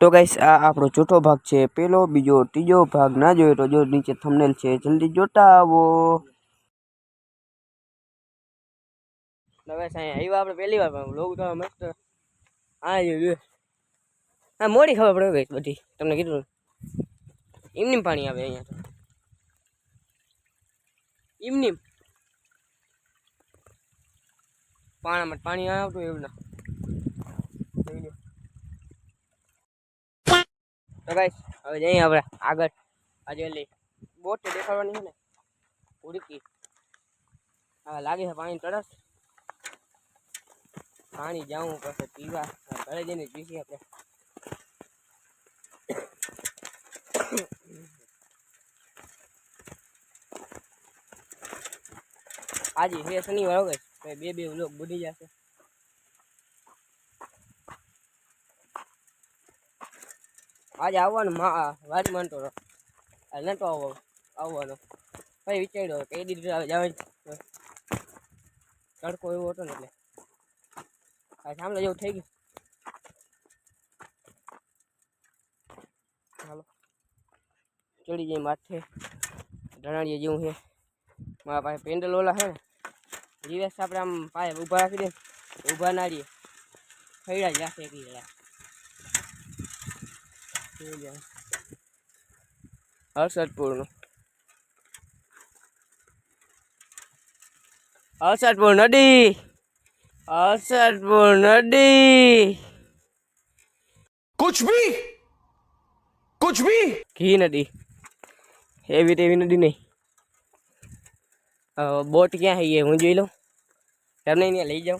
તો ગાઈસ આ આપણો ચોથો ભાગ છે. પેલો, બીજો, ત્રીજો ભાગ ના જોયો તો જો નીચે થંબનેલ છે, જલ્દી જોતા આવો. ગાઈસ અહીંયા આવ્યા આપણે પહેલી વાર પણ વ્લોગ તો મસ્ત હા મોડી ખબર પડે ગાઈસ બધી તમને કીધું એમની પાણી આવે અહીંયા તો એમની પાણી આવતું એવું ના તો ગાઈસ હવે જઈએ આપણે આગળ. આજે ઓલી બોટ દેખાડવાની છે ને ઉડકી હવે લાગે છે પાણી તરસ પાણી જાવું પડશે પીવા ઘરે જઈને પીસી આપણે. આજે છે શનિવાર હવે બે લોક બુડી જશે. આજે આવવાનું વારી માનતો નતો આવવાનો પછી વિચાર્યો કઈ દીધું જવા તડકો એવો હતો ને એટલે સાંભળે જેવું થઈ ગયું. હાલો ચડી જાય માથે ઢણાડીએ જેવું છે. મારા પાસે પેન્ડલ ઓલા છે ને રિવેસ આપણે આમ પાસે ઊભા રાખી દે ઊભા ના રહીએ ખૈડા જ રાખે એક હર્ષદપુર નદી कुछ भी घी नदी एवी तेवी नदी नहीं. बोट क्या है ये हूँ जी लो तब नहीं लई जाओ.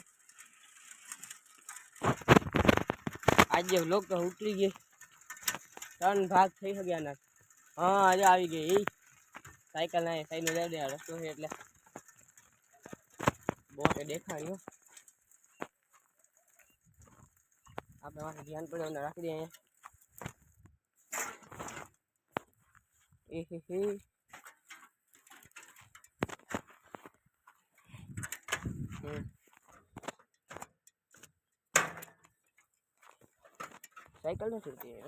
आज लोग तो उतरी गए 3 भाग थी गया ना. हाँ आज आ गई साइकिल ना साइड में दे रस्तो है એટલે બોટ દેખાડ્યો આપણે માથે ધ્યાન પડ્યો ને રાખી દે અહીંયા. साइकिल नहीं चलती है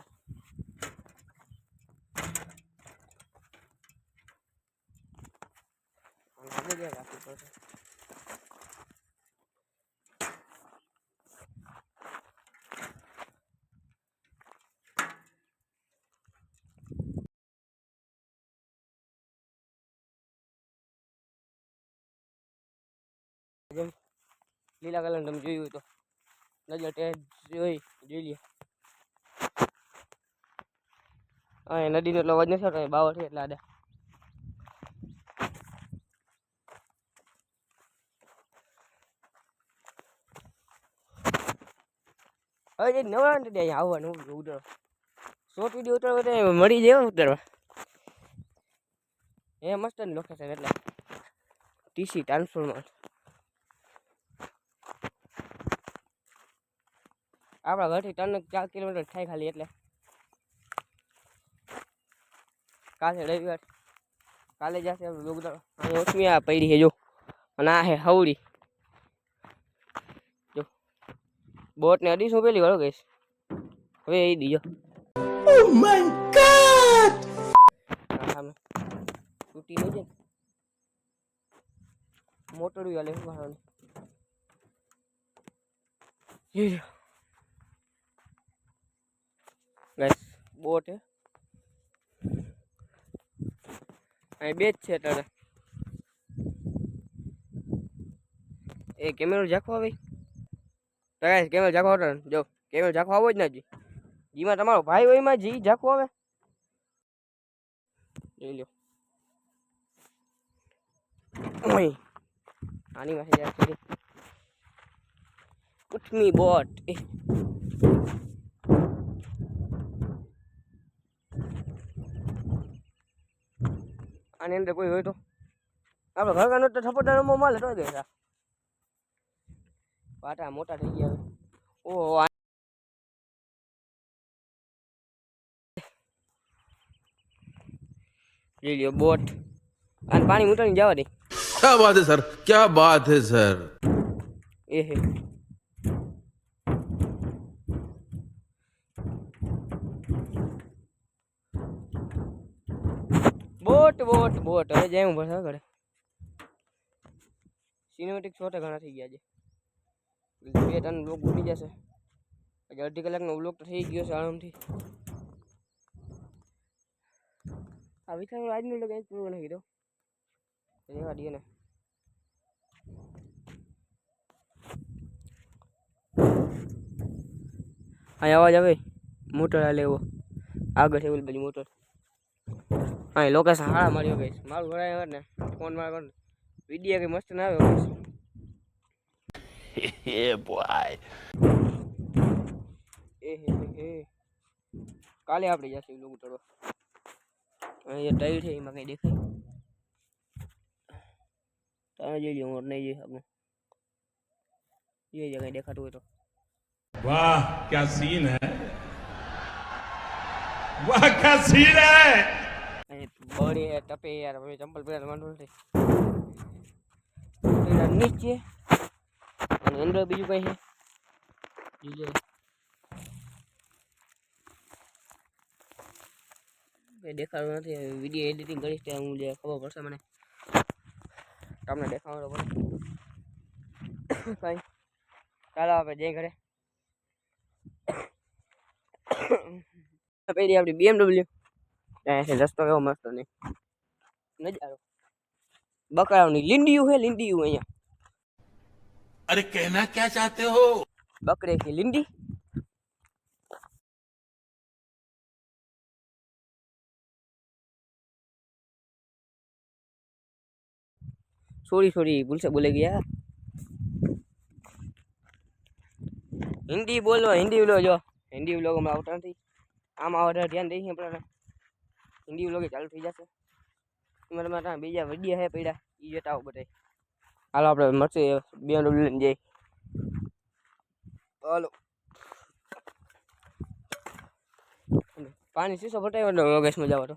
आगे क्या काफी पड़ता લીલા કલર તમે જોયું તો નજર ટેજ જોઈ લે. હા નદીનો એટલો અવાજ નથી આવતો બાવળ છે એટલે આડા હવે નવા નથી અહીંયા આવવાનું ઉતરવા શોર્ટ વિડીયો ઉતરવા મળી જાય ઉતરવા એ મસ્ત લોકેશન એટલે ટીસી ટ્રાન્સફોર્મર આપણા ઘરથી 3-4 કિલોમીટર થાય ખાલી. એટલે કાલે રવિવાર કાલે જશે આપણે લોક અહીં ઓછમી આ પડી છે જો અને આ હે હવડી જો બોટ ને અડીશું પેલી વાળો ગઈશ હવે એ દીજો. ઓ માય ગોડ સામે તૂટી નહીં જાય મોટરવી વાલે મારવાની ગાઈસ બોટ હે અહીં બે જ છે તારે એ કેમેરો ઝાંખો આવે તો ગાઈસ કેમેરો ઝાંખો હતો જો કેમેરો ઝાંખો આવો જ ના જી જીમાં તમારો ભાઈ હોય માં જી ઝાંખો આવે જોઈ લો આની પાસે જાય છે ઉઠમી બોટ આની અંદર કોઈ હોય તો આપણે ઘર કાનો તો થપડાનો માલ હતો ગયા પાટા મોટા થઈ ગયા ઓહો ले लियो बोट અને પાણી મૂટવાની જવા દે. क्या बात है सर, क्या बात है सर. એ હે બોટ બોટ બોટ હવે જાય હું બસ આગળ સિનેમેટિક શોટ ઘણા થઈ ગયા છે 2-3 બ્લોક બની જશે પછી 1.5 કલાકનો બ્લોક તો થઈ ગયો છે આરામથી આ વિચાર આજનો લોક એક પૂરો નહીં કીધો રેવા દઈએ ને અહીં અવાજ આવે મોટર હાલે એવો આગળ છે ઓલી બાજુ મોટર અહીં લોકેશન હારા માર્યો ગઈ મારું ભરાય ને ફોન માં વિડીયો કઈ મસ્ત ના આવ્યો Yeah, boy. એ કાલે આપણે જશે લોકો ઉતરવા અહીંયા ટાઈટ છે એમાં કઈ દેખાય તમે જોઈ લો હું નહીં જઈ શકું એ કઈ દેખાતું હોય તો वाह क्या सीन है वाह क्या सीन है बड़ी है टपे यार भाई चंपल पहन માંડો નથી નીચે અને અંદર બીજું કઈ છે બીજું કઈ દેખાડું નથી વિડીયો એડિટિંગ કરીશ ત્યાં હું ખબર પડશે મને તમને દેખાડો પડે કઈ ચાલો આપણે જઈ ઘરે પેલી આપણી BMW રસ્તો કેવો મસ્ત નહીં નજારો બકરાઓની લીંડિયું છે લીંડિયું અહીંયા अरे कहना क्या चाहते हो बकरे की लिंडी सॉरी भूल से बोले गया हिंदी बोलो जो हिंदी व्लॉग में आवता नहीं आम आवता ध्यान दे हिंदी व्लॉग चालू थी जाते बीजा वीडियो है पड़ा ये जोता हो बताए हालो आप मरसे BMW लઈને જઈએ હાલો પાણી સીસો ભટાયો એટલે યોગેશમાં જાવ તો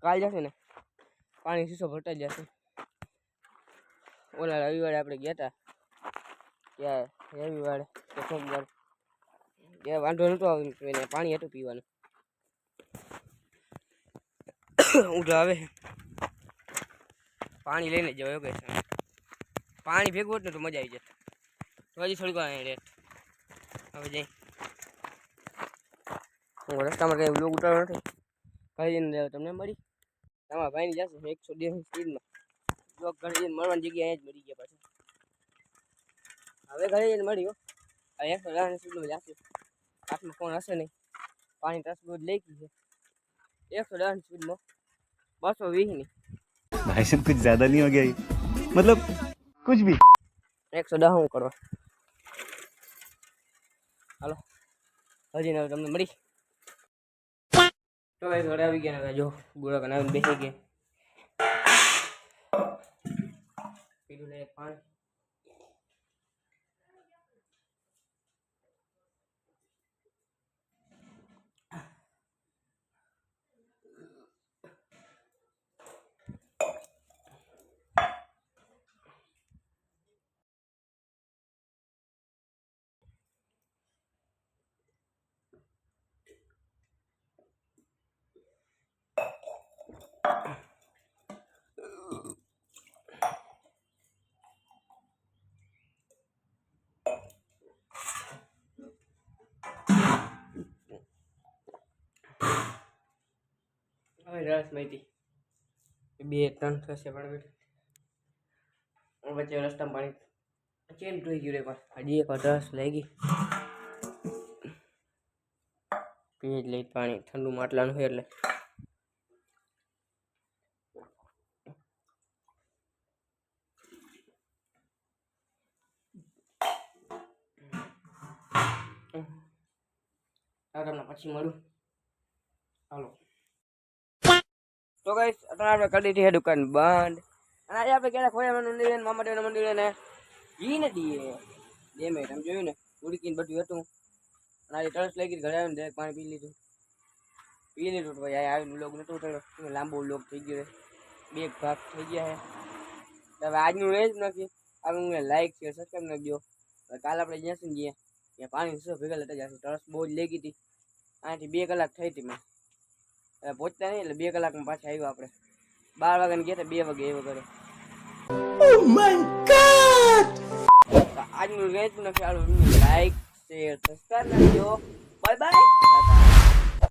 કાલ જશે ને પાણી સીસો ભટાઈ જશે ઓલા રવિવારે આપણે ગયા હતા ત્યાં રવિવારે કે સોમવારે ત્યાં વાંધો નહોતો આવ્યો પાણી હતું પીવાનું ઉઠો આવે પાણી લઈને જાવ યોગેશ પાણી ભેગું હોત ને તો મજા આવી જાય તો હજી થોડીક વાર રેટ હવે જઈ હું રસ્તામાં કંઈ બ્લોગ ઉતારવાનો નથી ઘરે જઈને તમને મળી તમારા ભાઈની જશે 110 સ્પીડમાં બ્લોગ ઘરે જઈને મળવાની જગ્યાએ જ મળી ગયા પાછું હવે ઘરે જઈને મળ્યો હવે 110 સ્પીડમાં જશે હાથમાં ફોન હશે નહીં પાણી ટસ દૂધ લઈ ગઈ છે 110 સ્પીડમાં 220 ની भाई साहब कुछ ज्यादा नहीं हो गया ये? मतलब कुछ भी 110 હું કરવા હાલો હજી ને તમને મળી તો ભાઈ ઘરે આવી ગયા ને જો ગુડા બનાવીને બેસી ગયા પીલું લે પાણી રસ માહિતી 2-3 થશે પણ વચ્ચે રસ્તામાં પાણી ચેન ધોઈ ગયું રે પણ હજી એક રસ લઈ ગઈ પીએ જ લઈ પાણી ઠંડુ માટલાનું છે એટલે તમને પછી મળું હાલો તો ગાઈસ અત્યારે આપણે કરી દીધી દુકાન બંધ અને આજે આપણે ક્યારે ખોયા મંદિર ને મામાદેવના મંદિર ને ઈ નથી ડેમે તમે જોયું ને ઉડકીને બધું હતું અને આજે તરસ લઈ ગઈ ઘરે આવીને ડાયરેક્ટ પાણી પી લીધું તો ભાઈ આવીને લોગ નતો ઉતાર્યો લાંબો લોગ થઈ ગયો 2 ભાગ થઈ ગયા છે હવે આજનું રહે જ નથી આપણે લાઈક શેર સબસ્ક્રાઈબ નાખજો કાલ આપણે જ્યાં સુધી જઈએ ત્યાં પાણી શું ભેગા લેતા જશે તરસ બહુ જ લઈ ગઈ હતી અહીંથી 2 કલાક થઈ હતી મેં પહોંચતા નહીં એટલે 2 કલાકમાં પાછા આવ્યો આપણે 12 વાગ્યાને ગયા હતા 2 વાગે એવો કરે. આજનું રેન્જ નથી. લાઈક શેર સબસ્ક્રાઇબ કરજો. Bye bye.